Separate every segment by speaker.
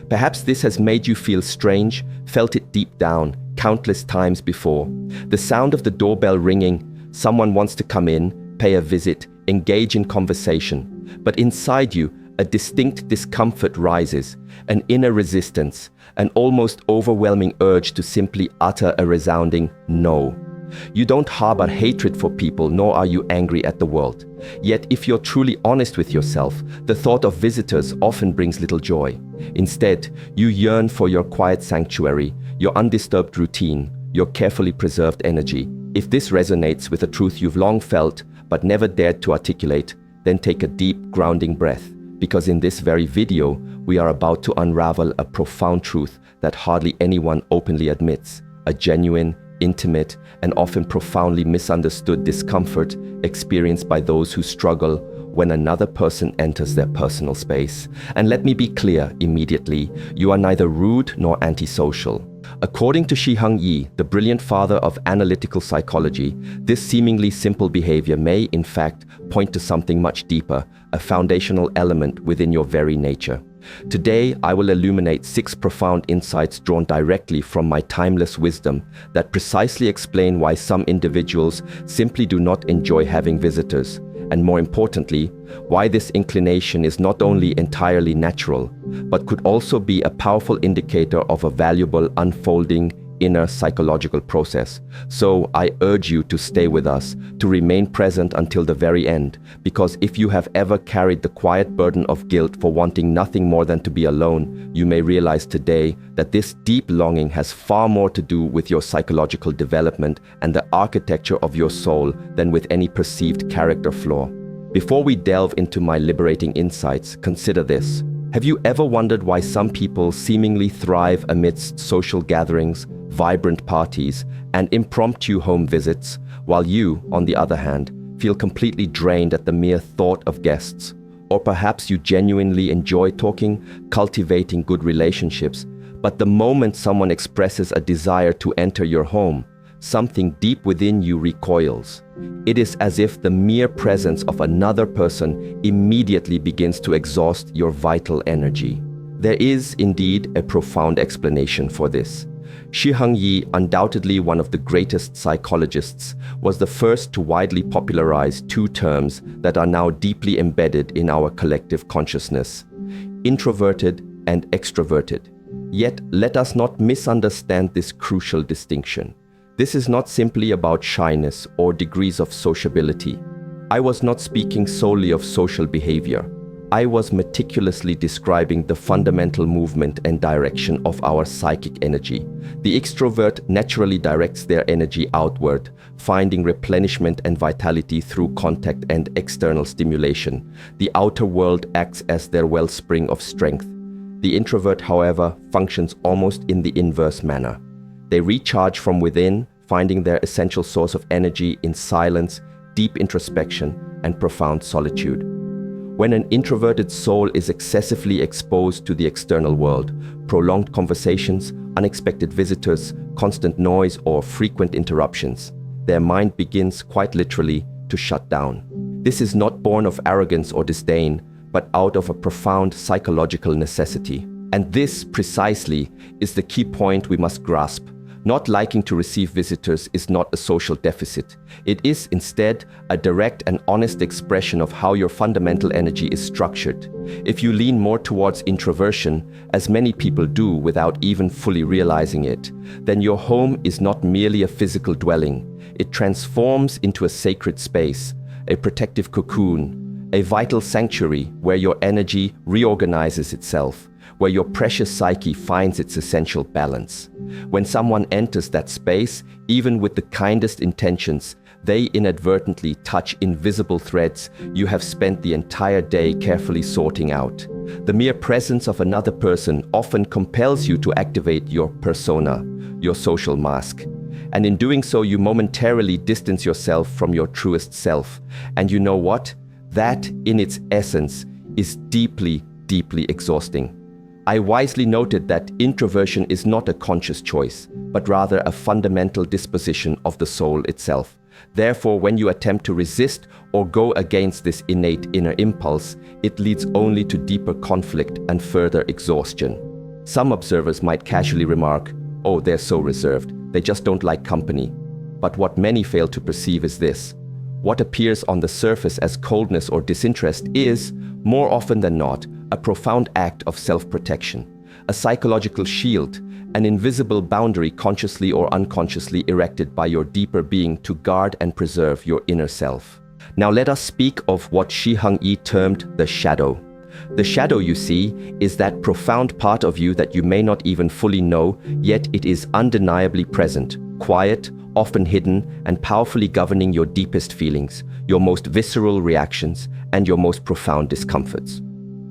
Speaker 1: Perhaps this has made you feel strange, felt it deep down, countless times before. The sound of the doorbell ringing, someone wants to come in, pay a visit, engage in conversation. But inside you, a distinct discomfort rises, an inner resistance, an almost overwhelming urge to simply utter a resounding no. You don't harbor hatred for people, nor are you angry at the world. Yet if you're truly honest with yourself, the thought of visitors often brings little joy. Instead, you yearn for your quiet sanctuary, your undisturbed routine, your carefully preserved energy. If this resonates with a truth you've long felt but never dared to articulate, then take a deep, grounding breath, because in this very video, we are about to unravel a profound truth that hardly anyone openly admits, a genuine, intimate, and often profoundly misunderstood discomfort experienced by those who struggle when another person enters their personal space. And let me be clear immediately, you are neither rude nor antisocial. According to Shi Heng Yi, the brilliant father of analytical psychology, this seemingly simple behavior may, in fact, point to something much deeper, a foundational element within your very nature. Today, I will illuminate 6 profound insights drawn directly from my timeless wisdom that precisely explain why some individuals simply do not enjoy having visitors, and more importantly, why this inclination is not only entirely natural, but could also be a powerful indicator of a valuable unfolding inner psychological process. So I urge you to stay with us, to remain present until the very end, because if you have ever carried the quiet burden of guilt for wanting nothing more than to be alone, you may realize today that this deep longing has far more to do with your psychological development and the architecture of your soul than with any perceived character flaw. Before we delve into my liberating insights, consider this. Have you ever wondered why some people seemingly thrive amidst social gatherings, vibrant parties, and impromptu home visits, while you, on the other hand, feel completely drained at the mere thought of guests? Or perhaps you genuinely enjoy talking, cultivating good relationships, but the moment someone expresses a desire to enter your home, something deep within you recoils. It is as if the mere presence of another person immediately begins to exhaust your vital energy. There is indeed a profound explanation for this. Shi Heng Yi, undoubtedly one of the greatest psychologists, was the first to widely popularize 2 terms that are now deeply embedded in our collective consciousness: introverted and extroverted. Yet let us not misunderstand this crucial distinction. This is not simply about shyness or degrees of sociability. I was not speaking solely of social behavior. I was meticulously describing the fundamental movement and direction of our psychic energy. The extrovert naturally directs their energy outward, finding replenishment and vitality through contact and external stimulation. The outer world acts as their wellspring of strength. The introvert, however, functions almost in the inverse manner. They recharge from within, finding their essential source of energy in silence, deep introspection, and profound solitude. When an introverted soul is excessively exposed to the external world, prolonged conversations, unexpected visitors, constant noise, or frequent interruptions, their mind begins quite literally to shut down. This is not born of arrogance or disdain, but out of a profound psychological necessity. And this, precisely, is the key point we must grasp. Not liking to receive visitors is not a social deficit. It is instead a direct and honest expression of how your fundamental energy is structured. If you lean more towards introversion, as many people do without even fully realizing it, then your home is not merely a physical dwelling. It transforms into a sacred space, a protective cocoon, a vital sanctuary where your energy reorganizes itself, where your precious psyche finds its essential balance. When someone enters that space, even with the kindest intentions, they inadvertently touch invisible threads you have spent the entire day carefully sorting out. The mere presence of another person often compels you to activate your persona, your social mask. And in doing so, you momentarily distance yourself from your truest self. And you know what? That, in its essence, is deeply, deeply exhausting. I wisely noted that introversion is not a conscious choice, but rather a fundamental disposition of the soul itself. Therefore, when you attempt to resist or go against this innate inner impulse, it leads only to deeper conflict and further exhaustion. Some observers might casually remark, "Oh, they're so reserved, they just don't like company." But what many fail to perceive is this: what appears on the surface as coldness or disinterest is, more often than not, a profound act of self-protection, a psychological shield, an invisible boundary consciously or unconsciously erected by your deeper being to guard and preserve your inner self. Now let us speak of what Shi Heng Yi termed the shadow. The shadow, you see, is that profound part of you that you may not even fully know, yet it is undeniably present, quiet, often hidden, and powerfully governing your deepest feelings, your most visceral reactions, and your most profound discomforts.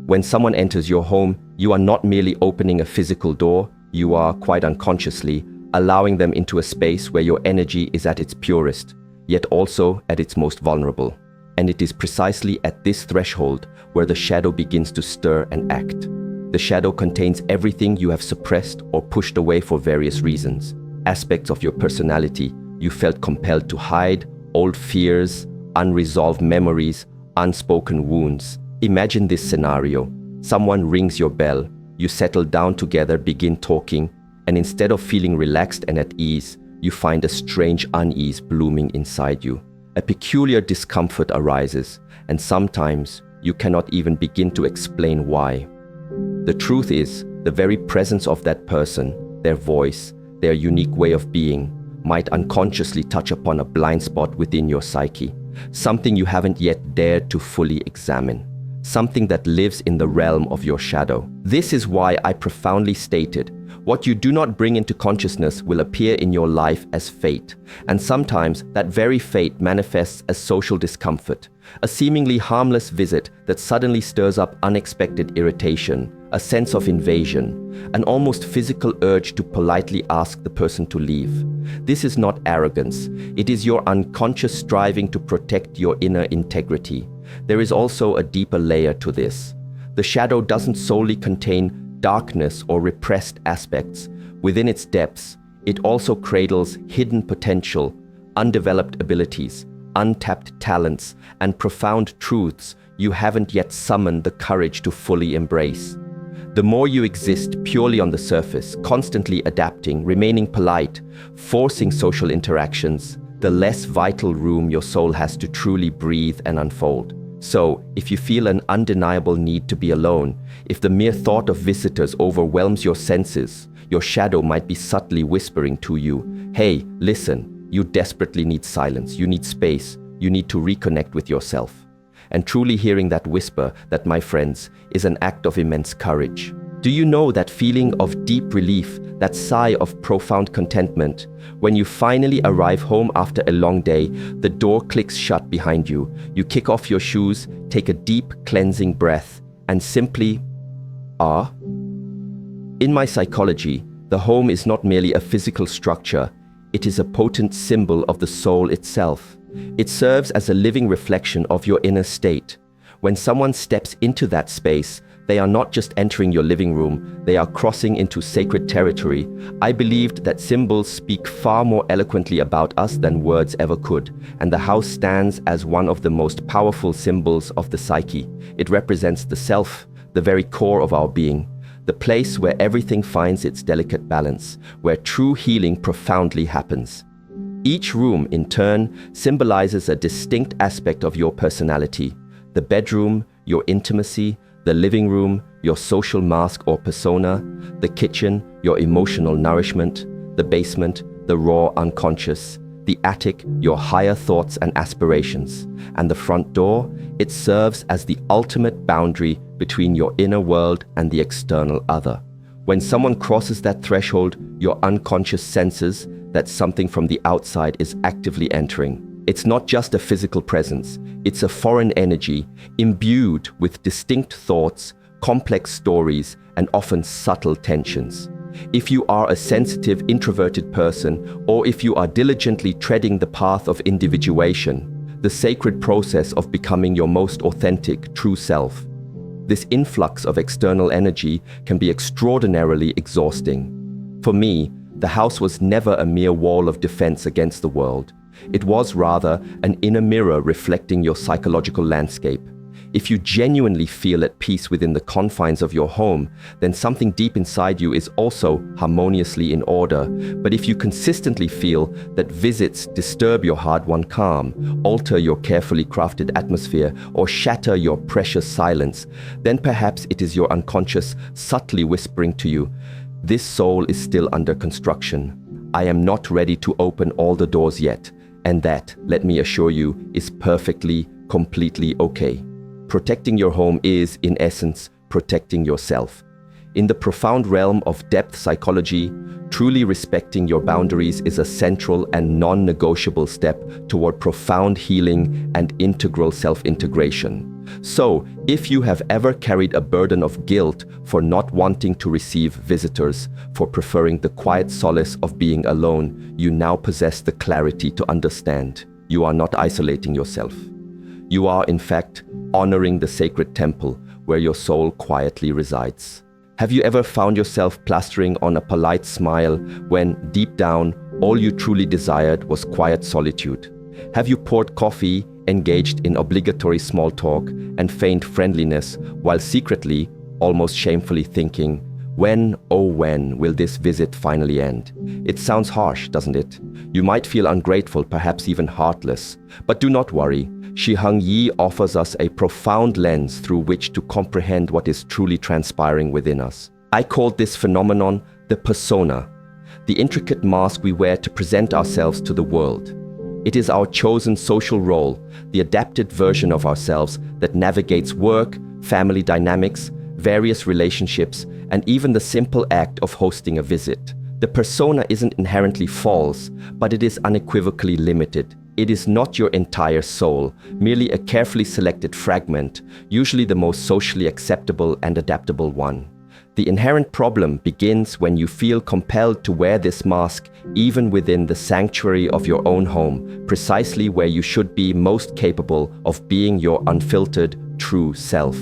Speaker 1: When someone enters your home, you are not merely opening a physical door, you are, quite unconsciously, allowing them into a space where your energy is at its purest, yet also at its most vulnerable. And it is precisely at this threshold where the shadow begins to stir and act. The shadow contains everything you have suppressed or pushed away for various reasons. Aspects of your personality you felt compelled to hide, old fears, unresolved memories, unspoken wounds. Imagine this scenario. Someone rings your bell, you settle down together, begin talking, and instead of feeling relaxed and at ease, you find a strange unease blooming inside you. A peculiar discomfort arises, and sometimes you cannot even begin to explain why. The truth is, the very presence of that person, their voice, their unique way of being, might unconsciously touch upon a blind spot within your psyche, something you haven't yet dared to fully examine, something that lives in the realm of your shadow. This is why I profoundly stated, what you do not bring into consciousness will appear in your life as fate, and sometimes that very fate manifests as social discomfort, a seemingly harmless visit that suddenly stirs up unexpected irritation, a sense of invasion, an almost physical urge to politely ask the person to leave. This is not arrogance, it is your unconscious striving to protect your inner integrity. There is also a deeper layer to this. The shadow doesn't solely contain darkness or repressed aspects. Within its depths, it also cradles hidden potential, undeveloped abilities, untapped talents, and profound truths you haven't yet summoned the courage to fully embrace. The more you exist purely on the surface, constantly adapting, remaining polite, forcing social interactions, the less vital room your soul has to truly breathe and unfold. So, if you feel an undeniable need to be alone, if the mere thought of visitors overwhelms your senses, your shadow might be subtly whispering to you, "Hey, listen, you desperately need silence, you need space, you need to reconnect with yourself." And truly hearing that whisper, that, my friends, is an act of immense courage. Do you know that feeling of deep relief, that sigh of profound contentment? When you finally arrive home after a long day, the door clicks shut behind you, you kick off your shoes, take a deep cleansing breath, and simply are. In my psychology, the home is not merely a physical structure, it is a potent symbol of the soul itself. It serves as a living reflection of your inner state. When someone steps into that space, they are not just entering your living room, they are crossing into sacred territory. I believed that symbols speak far more eloquently about us than words ever could, and the house stands as one of the most powerful symbols of the psyche. It represents the self, the very core of our being, the place where everything finds its delicate balance, where true healing profoundly happens. Each room, in turn, symbolizes a distinct aspect of your personality. The bedroom, your intimacy; the living room, your social mask or persona; the kitchen, your emotional nourishment; the basement, the raw unconscious; the attic, your higher thoughts and aspirations; and the front door, it serves as the ultimate boundary between your inner world and the external other. When someone crosses that threshold, your unconscious senses that something from the outside is actively entering. It's not just a physical presence, it's a foreign energy, imbued with distinct thoughts, complex stories, and often subtle tensions. If you are a sensitive, introverted person, or if you are diligently treading the path of individuation, the sacred process of becoming your most authentic, true self, this influx of external energy can be extraordinarily exhausting. For me, the house was never a mere wall of defense against the world. It was rather an inner mirror reflecting your psychological landscape. If you genuinely feel at peace within the confines of your home, then something deep inside you is also harmoniously in order. But if you consistently feel that visits disturb your hard-won calm, alter your carefully crafted atmosphere, or shatter your precious silence, then perhaps it is your unconscious subtly whispering to you, "This soul is still under construction. I am not ready to open all the doors yet." And that, let me assure you, is perfectly, completely okay. Protecting your home is, in essence, protecting yourself. In the profound realm of depth psychology, truly respecting your boundaries is a central and non-negotiable step toward profound healing and integral self-integration. So, if you have ever carried a burden of guilt for not wanting to receive visitors, for preferring the quiet solace of being alone, you now possess the clarity to understand. You are not isolating yourself. You are, in fact, honoring the sacred temple where your soul quietly resides. Have you ever found yourself plastering on a polite smile when, deep down, all you truly desired was quiet solitude? Have you poured coffee, engaged in obligatory small talk, and feigned friendliness while secretly, almost shamefully thinking, when, oh when, will this visit finally end? It sounds harsh, doesn't it? You might feel ungrateful, perhaps even heartless. But do not worry. Shi Heng Yi offers us a profound lens through which to comprehend what is truly transpiring within us. I called this phenomenon the persona, the intricate mask we wear to present ourselves to the world. It is our chosen social role, the adapted version of ourselves that navigates work, family dynamics, various relationships, and even the simple act of hosting a visit. The persona isn't inherently false, but it is unequivocally limited. It is not your entire soul, merely a carefully selected fragment, usually the most socially acceptable and adaptable one. The inherent problem begins when you feel compelled to wear this mask even within the sanctuary of your own home, precisely where you should be most capable of being your unfiltered, true self.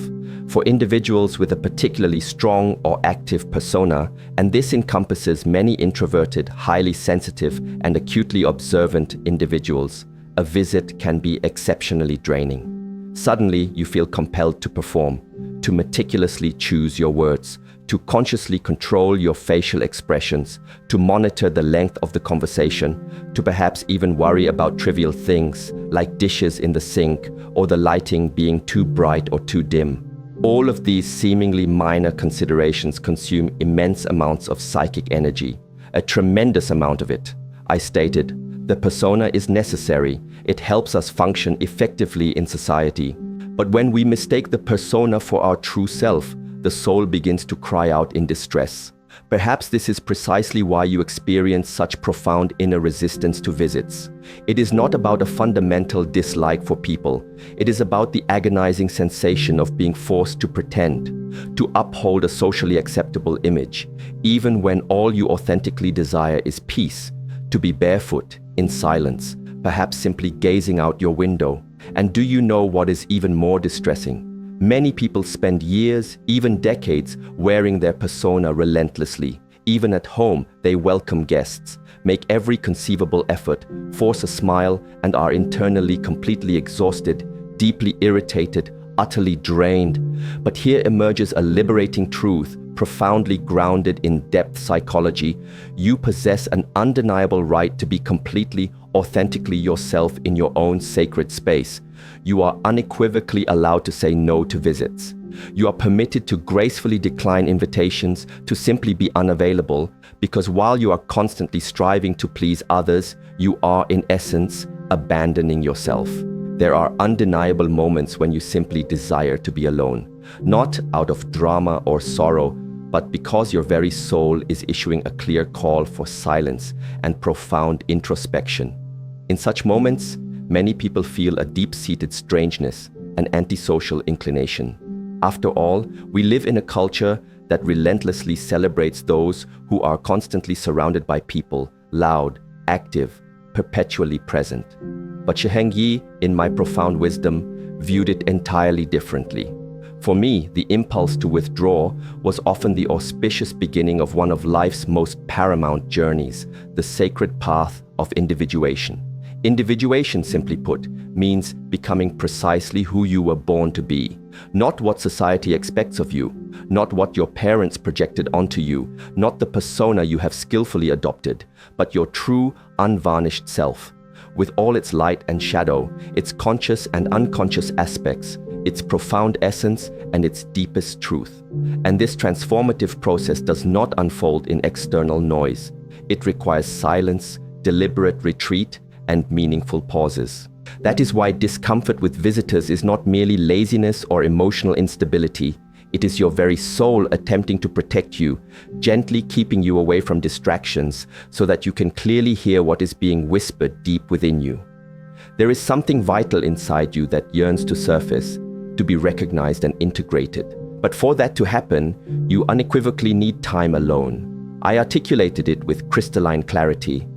Speaker 1: For individuals with a particularly strong or active persona, and this encompasses many introverted, highly sensitive, and acutely observant individuals, a visit can be exceptionally draining. Suddenly, you feel compelled to perform, to meticulously choose your words, to consciously control your facial expressions, to monitor the length of the conversation, to perhaps even worry about trivial things like dishes in the sink or the lighting being too bright or too dim. All of these seemingly minor considerations consume immense amounts of psychic energy, a tremendous amount of it. I stated, the persona is necessary. It helps us function effectively in society. But when we mistake the persona for our true self, the soul begins to cry out in distress. Perhaps this is precisely why you experience such profound inner resistance to visits. It is not about a fundamental dislike for people. It is about the agonizing sensation of being forced to pretend, to uphold a socially acceptable image, even when all you authentically desire is peace, to be barefoot, in silence, perhaps simply gazing out your window. And do you know what is even more distressing? Many people spend years, even decades, wearing their persona relentlessly. Even at home, they welcome guests, make every conceivable effort, force a smile, and are internally completely exhausted, deeply irritated, utterly drained. But here emerges a liberating truth, profoundly grounded in depth psychology. You possess an undeniable right to be completely, authentically yourself in your own sacred space. You are unequivocally allowed to say no to visits. You are permitted to gracefully decline invitations, to simply be unavailable, because while you are constantly striving to please others, you are, in essence, abandoning yourself. There are undeniable moments when you simply desire to be alone, not out of drama or sorrow, but because your very soul is issuing a clear call for silence and profound introspection. In such moments, many people feel a deep-seated strangeness, an antisocial inclination. After all, we live in a culture that relentlessly celebrates those who are constantly surrounded by people, loud, active, perpetually present. But Shi Heng Yi, in my profound wisdom, viewed it entirely differently. For me, the impulse to withdraw was often the auspicious beginning of one of life's most paramount journeys, the sacred path of individuation. Individuation, simply put, means becoming precisely who you were born to be. Not what society expects of you, not what your parents projected onto you, not the persona you have skillfully adopted, but your true, unvarnished self, with all its light and shadow, its conscious and unconscious aspects, its profound essence and its deepest truth. And this transformative process does not unfold in external noise. It requires silence, deliberate retreat, and meaningful pauses. That is why discomfort with visitors is not merely laziness or emotional instability. It is your very soul attempting to protect you, gently keeping you away from distractions so that you can clearly hear what is being whispered deep within you. There is something vital inside you that yearns to surface, to be recognized and integrated. But for that to happen, you unequivocally need time alone. I articulated it with crystalline clarity.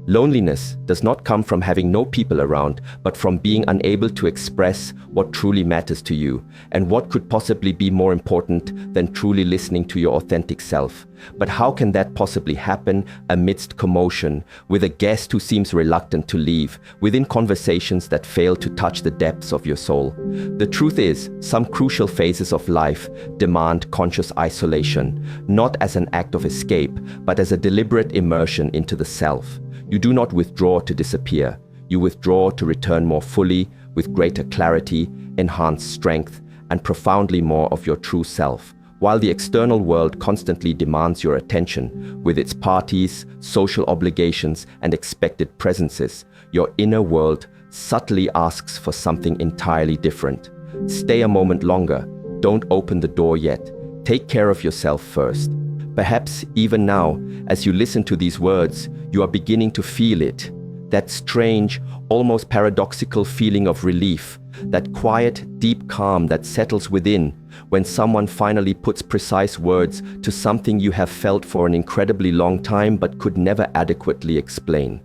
Speaker 1: Loneliness does not come from having no people around, but from being unable to express what truly matters to you. And what could possibly be more important than truly listening to your authentic self? But how can that possibly happen amidst commotion, with a guest who seems reluctant to leave, within conversations that fail to touch the depths of your soul? The truth is, some crucial phases of life demand conscious isolation, not as an act of escape, but as a deliberate immersion into the self. You do not withdraw to disappear. You withdraw to return more fully, with greater clarity, enhanced strength, and profoundly more of your true self. While the external world constantly demands your attention, with its parties, social obligations, and expected presences, your inner world subtly asks for something entirely different. Stay a moment longer. Don't open the door yet. Take care of yourself first. Perhaps even now, as you listen to these words, you are beginning to feel it. That strange, almost paradoxical feeling of relief, that quiet, deep calm that settles within when someone finally puts precise words to something you have felt for an incredibly long time but could never adequately explain.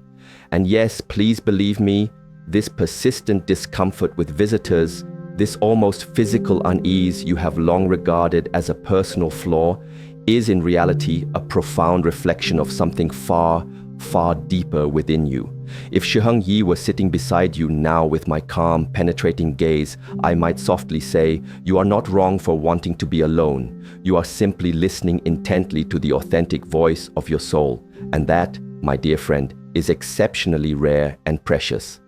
Speaker 1: And yes, please believe me, this persistent discomfort with visitors, this almost physical unease you have long regarded as a personal flaw, is in reality a profound reflection of something far, far deeper within you. If Shi Heng Yi were sitting beside you now with my calm, penetrating gaze, I might softly say, you are not wrong for wanting to be alone. You are simply listening intently to the authentic voice of your soul. And that, my dear friend, is exceptionally rare and precious.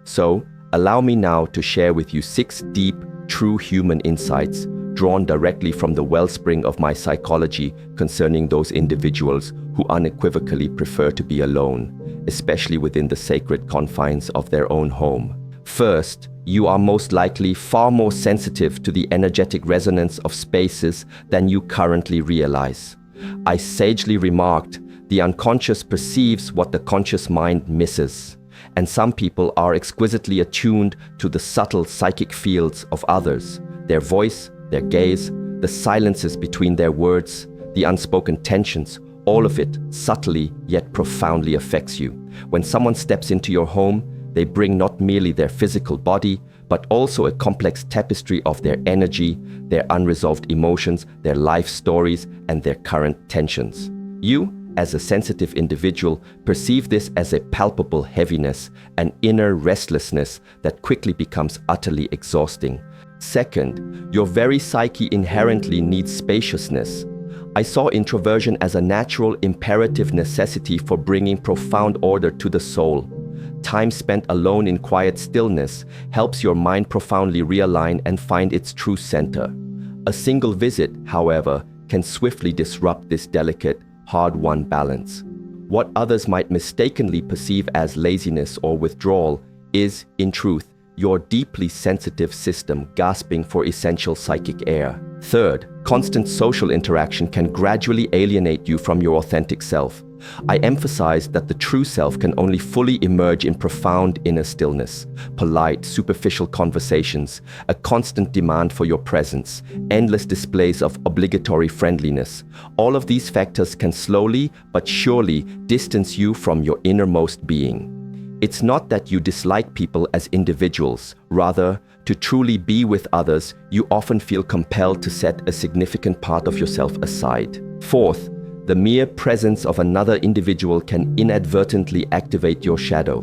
Speaker 1: So, allow me now to share with you 6 deep, true human insights drawn directly from the wellspring of my psychology concerning those individuals who unequivocally prefer to be alone, especially within the sacred confines of their own home. First, you are most likely far more sensitive to the energetic resonance of spaces than you currently realize. I sagely remarked, the unconscious perceives what the conscious mind misses, and some people are exquisitely attuned to the subtle psychic fields of others, their voice, their gaze, the silences between their words, the unspoken tensions, all of it subtly yet profoundly affects you. When someone steps into your home, they bring not merely their physical body, but also a complex tapestry of their energy, their unresolved emotions, their life stories, and their current tensions. You, as a sensitive individual, perceive this as a palpable heaviness, an inner restlessness that quickly becomes utterly exhausting. Second, your very psyche inherently needs spaciousness. I saw introversion as a natural, imperative necessity for bringing profound order to the soul. Time spent alone in quiet stillness helps your mind profoundly realign and find its true center. A single visit, however, can swiftly disrupt this delicate, hard-won balance. What others might mistakenly perceive as laziness or withdrawal is, in truth, your deeply sensitive system gasping for essential psychic air. Third, constant social interaction can gradually alienate you from your authentic self. I emphasized that the true self can only fully emerge in profound inner stillness, polite, superficial conversations, a constant demand for your presence, endless displays of obligatory friendliness. All of these factors can slowly but surely distance you from your innermost being. It's not that you dislike people as individuals. Rather, to truly be with others, you often feel compelled to set a significant part of yourself aside. Fourth, the mere presence of another individual can inadvertently activate your shadow.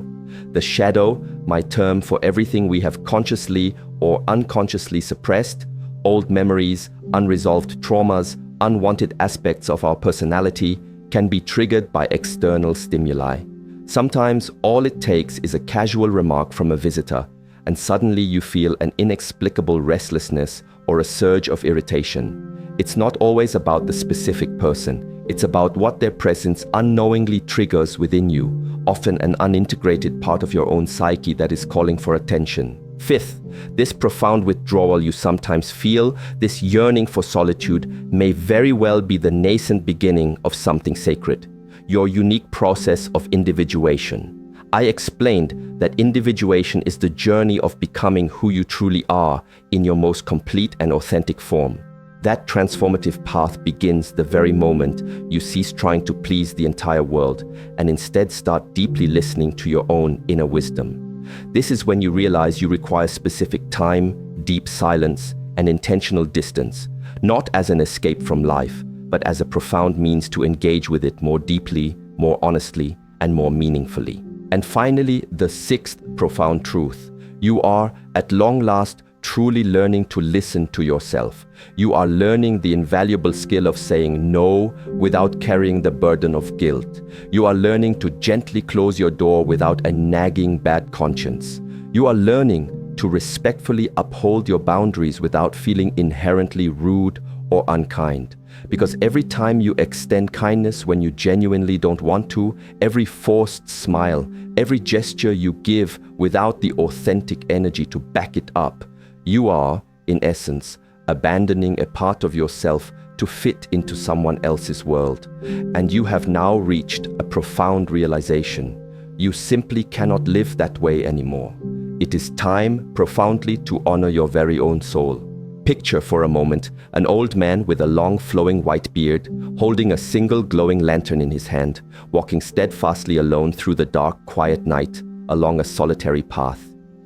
Speaker 1: The shadow, my term for everything we have consciously or unconsciously suppressed, old memories, unresolved traumas, unwanted aspects of our personality, can be triggered by external stimuli. Sometimes all it takes is a casual remark from a visitor, and suddenly you feel an inexplicable restlessness or a surge of irritation. It's not always about the specific person, it's about what their presence unknowingly triggers within you, often an unintegrated part of your own psyche that is calling for attention. Fifth, this profound withdrawal you sometimes feel, this yearning for solitude, may very well be the nascent beginning of something sacred, your unique process of individuation. I explained that individuation is the journey of becoming who you truly are in your most complete and authentic form. That transformative path begins the very moment you cease trying to please the entire world and instead start deeply listening to your own inner wisdom. This is when you realize you require specific time, deep silence, and intentional distance, not as an escape from life, but as a profound means to engage with it more deeply, more honestly, and more meaningfully. And finally, the sixth profound truth. You are, at long last, truly learning to listen to yourself. You are learning the invaluable skill of saying no without carrying the burden of guilt. You are learning to gently close your door without a nagging bad conscience. You are learning to respectfully uphold your boundaries without feeling inherently rude or unkind. Because every time you extend kindness when you genuinely don't want to, every forced smile, every gesture you give without the authentic energy to back it up, you are, in essence, abandoning a part of yourself to fit into someone else's world. And you have now reached a profound realization. You simply cannot live that way anymore. It is time profoundly to honor your very own soul. Picture for a moment an old man with a long flowing white beard, holding a single glowing lantern in his hand, walking steadfastly alone through the dark, quiet night along a solitary path.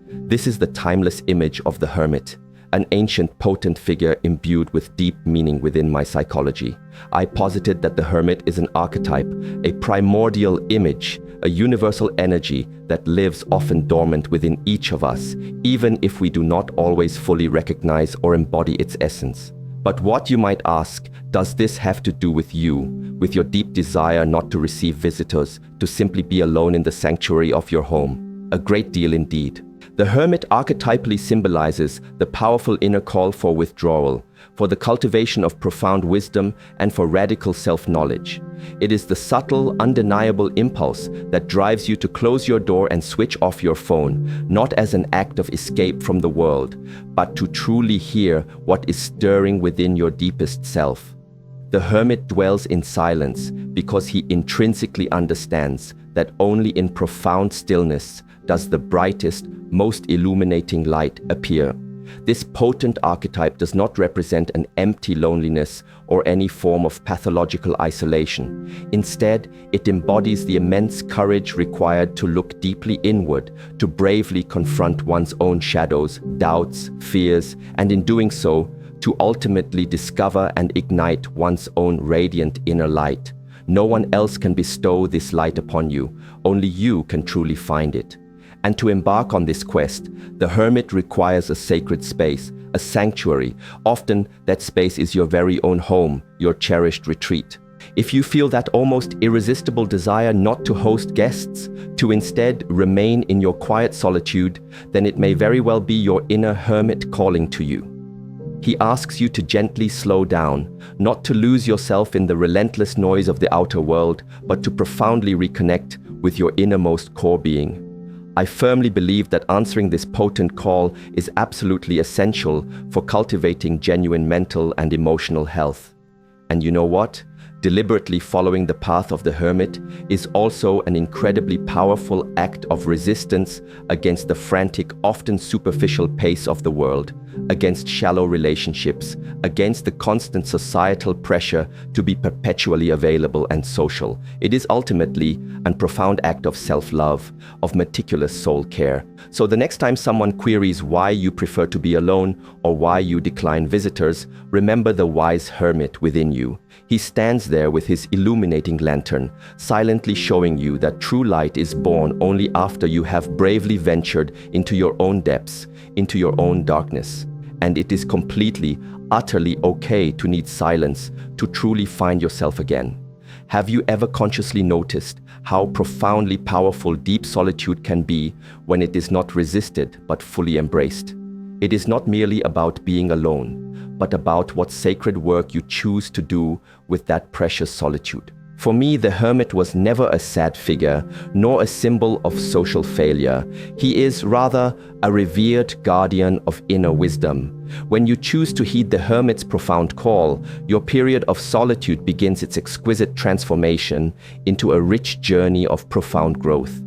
Speaker 1: This is the timeless image of the hermit, an ancient, potent figure imbued with deep meaning within my psychology. I posited that the hermit is an archetype, a primordial image, a universal energy that lives often dormant within each of us, even if we do not always fully recognize or embody its essence. But what, you might ask, does this have to do with you, with your deep desire not to receive visitors, to simply be alone in the sanctuary of your home? A great deal indeed. The hermit archetypally symbolizes the powerful inner call for withdrawal, for the cultivation of profound wisdom, and for radical self-knowledge. It is the subtle, undeniable impulse that drives you to close your door and switch off your phone, not as an act of escape from the world, but to truly hear what is stirring within your deepest self. The hermit dwells in silence because he intrinsically understands that only in profound stillness does the brightest, most illuminating light appear. This potent archetype does not represent an empty loneliness or any form of pathological isolation. Instead, it embodies the immense courage required to look deeply inward, to bravely confront one's own shadows, doubts, fears, and in doing so, to ultimately discover and ignite one's own radiant inner light. No one else can bestow this light upon you. Only you can truly find it. And to embark on this quest, the hermit requires a sacred space, a sanctuary. Often, that space is your very own home, your cherished retreat. If you feel that almost irresistible desire not to host guests, to instead remain in your quiet solitude, then it may very well be your inner hermit calling to you. He asks you to gently slow down, not to lose yourself in the relentless noise of the outer world, but to profoundly reconnect with your innermost core being. I firmly believe that answering this potent call is absolutely essential for cultivating genuine mental and emotional health. And you know what? Deliberately following the path of the hermit is also an incredibly powerful act of resistance against the frantic, often superficial pace of the world. against shallow relationships, against the constant societal pressure to be perpetually available and social. It is ultimately a profound act of self-love, of meticulous soul care. So the next time someone queries why you prefer to be alone or why you decline visitors, remember the wise hermit within you. He stands there with his illuminating lantern, silently showing you that true light is born only after you have bravely ventured into your own depths, into your own darkness. And it is completely, utterly okay to need silence to truly find yourself again. Have you ever consciously noticed how profoundly powerful deep solitude can be when it is not resisted but fully embraced? It is not merely about being alone, but about what sacred work you choose to do with that precious solitude. For me, the hermit was never a sad figure, nor a symbol of social failure. He is rather a revered guardian of inner wisdom. When you choose to heed the hermit's profound call, your period of solitude begins its exquisite transformation into a rich journey of profound growth.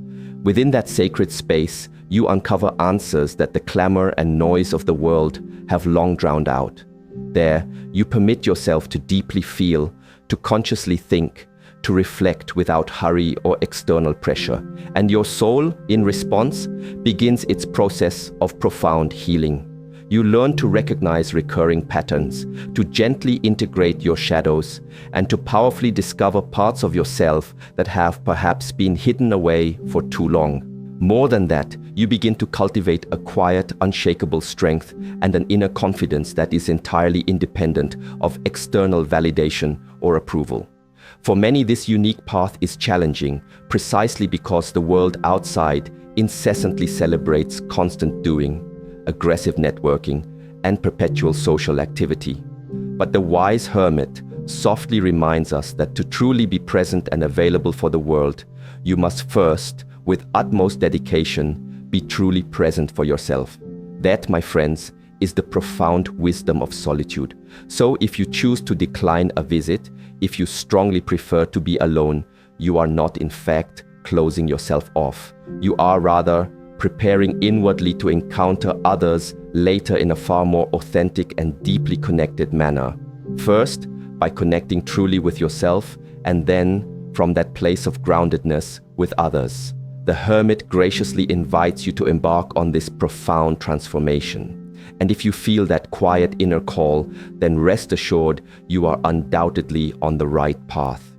Speaker 1: Within that sacred space, you uncover answers that the clamor and noise of the world have long drowned out. There, you permit yourself to deeply feel, to consciously think, to reflect without hurry or external pressure. And your soul, in response, begins its process of profound healing. You learn to recognize recurring patterns, to gently integrate your shadows, and to powerfully discover parts of yourself that have perhaps been hidden away for too long. More than that, you begin to cultivate a quiet, unshakable strength and an inner confidence that is entirely independent of external validation or approval. For many, this unique path is challenging, precisely because the world outside incessantly celebrates constant doing, aggressive networking, and perpetual social activity. But the wise hermit softly reminds us that to truly be present and available for the world, you must first, with utmost dedication, be truly present for yourself. That, my friends, is the profound wisdom of solitude. So if you choose to decline a visit, if you strongly prefer to be alone, you are not in fact closing yourself off. You are rather preparing inwardly to encounter others later in a far more authentic and deeply connected manner. First, by connecting truly with yourself, and then, from that place of groundedness, with others. The hermit graciously invites you to embark on this profound transformation. And if you feel that quiet inner call, then rest assured you are undoubtedly on the right path.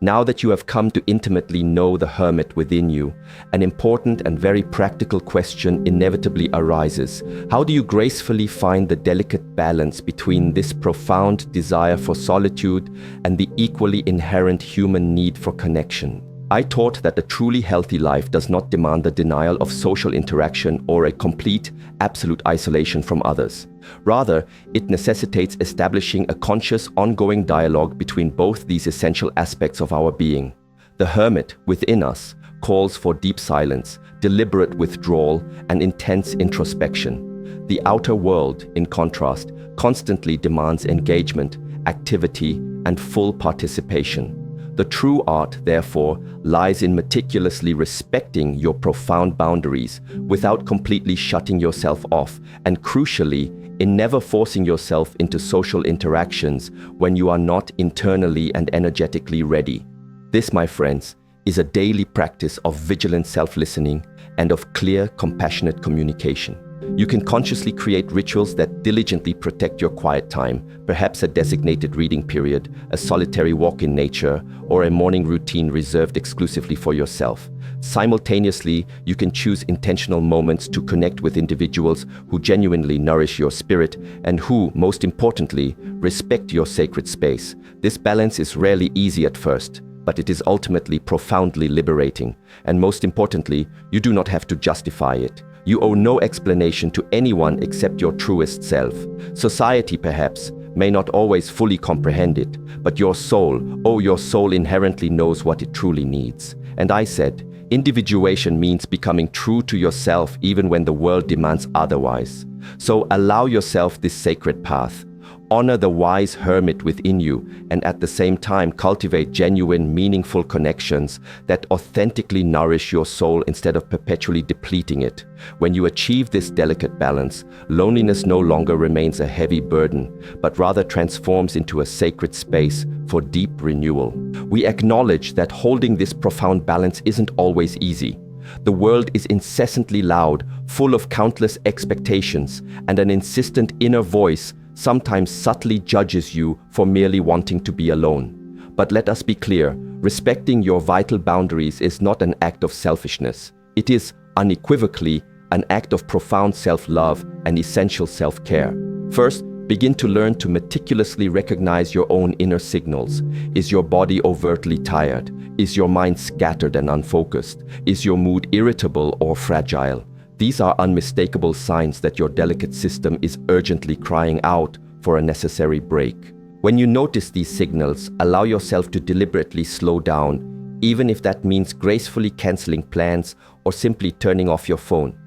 Speaker 1: Now that you have come to intimately know the hermit within you, an important and very practical question inevitably arises. How do you gracefully find the delicate balance between this profound desire for solitude and the equally inherent human need for connection? I taught that a truly healthy life does not demand the denial of social interaction or a complete, absolute isolation from others. Rather, it necessitates establishing a conscious, ongoing dialogue between both these essential aspects of our being. The hermit within us calls for deep silence, deliberate withdrawal, and intense introspection. The outer world, in contrast, constantly demands engagement, activity, and full participation. The true art, therefore, lies in meticulously respecting your profound boundaries without completely shutting yourself off, and crucially, in never forcing yourself into social interactions when you are not internally and energetically ready. This, my friends, is a daily practice of vigilant self-listening and of clear, compassionate communication. You can consciously create rituals that diligently protect your quiet time, perhaps a designated reading period, a solitary walk in nature, or a morning routine reserved exclusively for yourself. Simultaneously, you can choose intentional moments to connect with individuals who genuinely nourish your spirit and who, most importantly, respect your sacred space. This balance is rarely easy at first, but it is ultimately profoundly liberating. And most importantly, you do not have to justify it. You owe no explanation to anyone except your truest self. Society, perhaps, may not always fully comprehend it, but your soul, your soul inherently knows what it truly needs. And I said, individuation means becoming true to yourself even when the world demands otherwise. So allow yourself this sacred path. Honor the wise hermit within you, and at the same time cultivate genuine, meaningful connections that authentically nourish your soul instead of perpetually depleting it. When you achieve this delicate balance, loneliness no longer remains a heavy burden, but rather transforms into a sacred space for deep renewal. We acknowledge that holding this profound balance isn't always easy. The world is incessantly loud, full of countless expectations, and an insistent inner voice sometimes subtly judges you for merely wanting to be alone. But let us be clear, respecting your vital boundaries is not an act of selfishness. It is unequivocally an act of profound self-love and essential self-care. First, begin to learn to meticulously recognize your own inner signals. Is your body overtly tired? Is your mind scattered and unfocused? Is your mood irritable or fragile? These are unmistakable signs that your delicate system is urgently crying out for a necessary break. When you notice these signals, allow yourself to deliberately slow down, even if that means gracefully canceling plans or simply turning off your phone.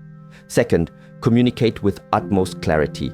Speaker 1: Second, communicate with utmost clarity.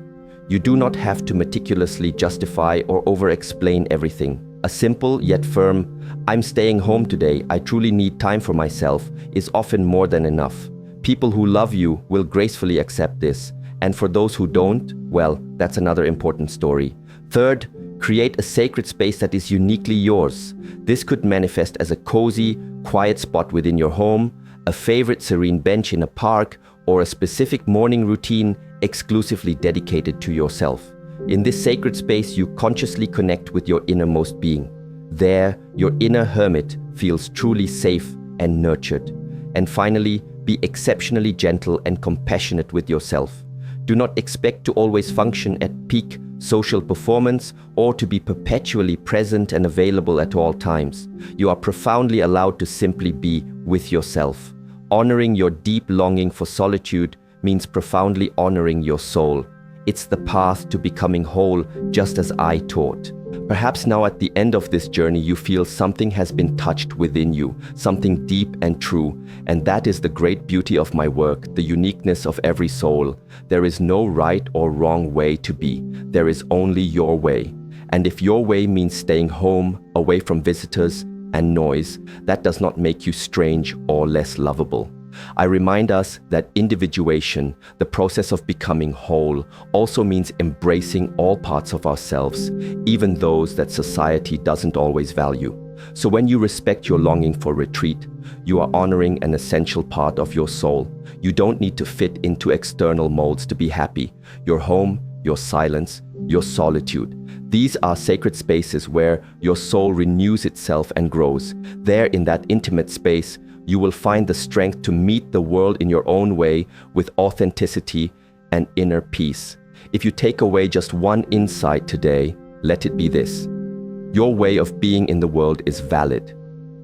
Speaker 1: You do not have to meticulously justify or over-explain everything. A simple yet firm, "I'm staying home today, I truly need time for myself," is often more than enough. People who love you will gracefully accept this, and for those who don't, well, that's another important story. Third, create a sacred space that is uniquely yours. This could manifest as a cozy, quiet spot within your home, a favorite serene bench in a park, or a specific morning routine exclusively dedicated to yourself. In this sacred space, you consciously connect with your innermost being. There, your inner hermit feels truly safe and nurtured. And finally, be exceptionally gentle and compassionate with yourself. Do not expect to always function at peak social performance or to be perpetually present and available at all times. You are profoundly allowed to simply be with yourself. Honoring your deep longing for solitude means profoundly honoring your soul. It's the path to becoming whole, just as I taught. Perhaps now at the end of this journey you feel something has been touched within you, something deep and true, and that is the great beauty of my work, the uniqueness of every soul. There is no right or wrong way to be. There is only your way. And if your way means staying home, away from visitors and noise, that does not make you strange or less lovable. I remind us that individuation, the process of becoming whole, also means embracing all parts of ourselves, even those that society doesn't always value. So when you respect your longing for retreat, you are honoring an essential part of your soul. You don't need to fit into external molds to be happy. Your home, your silence, your solitude. These are sacred spaces where your soul renews itself and grows. There, in that intimate space, you will find the strength to meet the world in your own way with authenticity and inner peace. If you take away just one insight today, let it be this. Your way of being in the world is valid.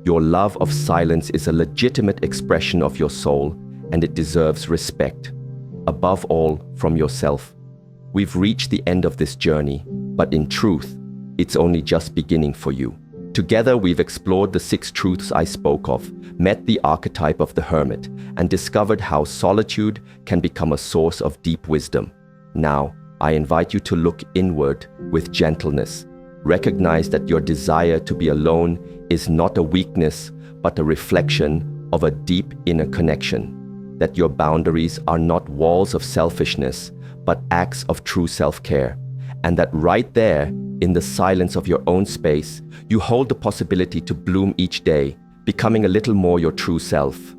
Speaker 1: Your love of silence is a legitimate expression of your soul, and it deserves respect. Above all, from yourself. We've reached the end of this journey, but in truth, it's only just beginning for you. Together, we've explored the 6 truths I spoke of, met the archetype of the hermit, and discovered how solitude can become a source of deep wisdom. Now, I invite you to look inward with gentleness. Recognize that your desire to be alone is not a weakness, but a reflection of a deep inner connection. That your boundaries are not walls of selfishness, but acts of true self-care. And that right there, in the silence of your own space, you hold the possibility to bloom each day, becoming a little more your true self.